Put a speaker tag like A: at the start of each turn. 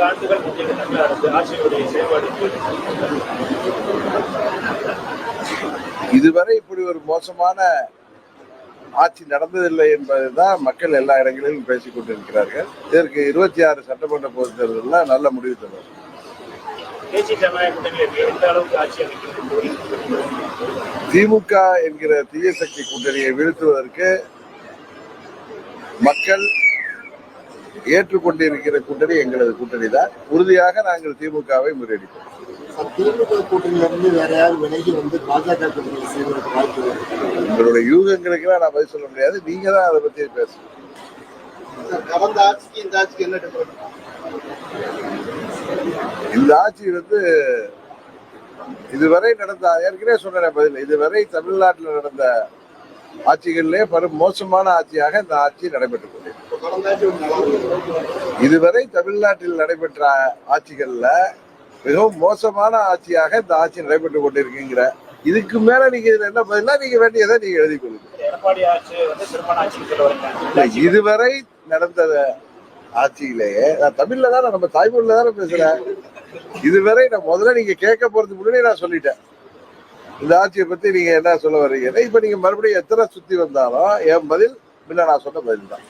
A: ஆண்டுகள் ஆட்சியினுடைய செயல்பாடு
B: இதுவரை இப்படி ஒரு மோசமான ஆட்சி நடந்ததில்லை என்பதுதான் மக்கள் எல்லா இடங்களிலும் பேசிக் கொண்டிருக்கிறார்கள். இதற்கு 26 சட்டமன்ற பொதுத் தேர்தலில் நல்ல முடிவு தரும்.
A: தேசிய ஜனநாயக கூட்டணியில் எந்த அளவுக்கு ஆட்சி அமைக்கிறது?
B: திமுக என்கிற தீய சக்தி கூட்டணியை வீழ்த்துவதற்கு மக்கள் ஏற்றுக்கொண்டிருக்கிற கூட்டணி எங்களது கூட்டணி தான். உறுதியாக நாங்கள் திமுகவை முறியடிப்போம்.
C: திமுக கூட்டணியிலிருந்து வேற யாரும் விலகி வந்து பாஜக கூட்டணியில் சேர்வதற்கு வாய்ப்பு இருக்கு?
B: உங்களுடைய யூகங்களுக்கெல்லாம் நான் பதில் சொல்ல முடியாது. நீங்க தான் அதை பத்தி பேசணும்.
C: கடந்த ஆட்சிக்கு இந்த ஆட்சிக்கு என்ன டிஃபரன்ஸ்?
B: இந்த ஆட்சி இதுவரை நடந்த, ஏற்கனவே சொன்ன பதில், இதுவரை தமிழ்நாட்டில் நடந்த ஆட்சிகளிலே பெரும் மோசமான ஆட்சியாக இந்த ஆட்சி நடைபெற்றுக் இதுவரை தமிழ்நாட்டில் நடைபெற்ற ஆட்சிகள்ல மிகவும் மோசமான ஆட்சியாக இந்த ஆட்சி நடைபெற்றுக் கொண்டிருக்குங்கிற இதுக்கு மேல நீங்க இதுல என்ன பதிலா நீங்க வேண்டியதை நீங்க எழுதி கொள்ளுங்க. இதுவரை நடந்த ஆட்சியிலேயே நான் தமிழ்ல தான், நம்ம தாய்மொழியில தானே பேசுறேன். இதுவரை நான் முதல்ல நீங்க கேட்க போறதுக்கு முன்னாடி நான் சொல்லிட்டேன் இந்த ஆட்சியை பத்தி நீங்க என்ன சொல்ல வர்றீங்க. இப்ப நீங்க மறுபடியும் எத்தனை சுத்தி வந்தாலும் என் பதில் முன்ன நான் சொன்ன பதில் தான்.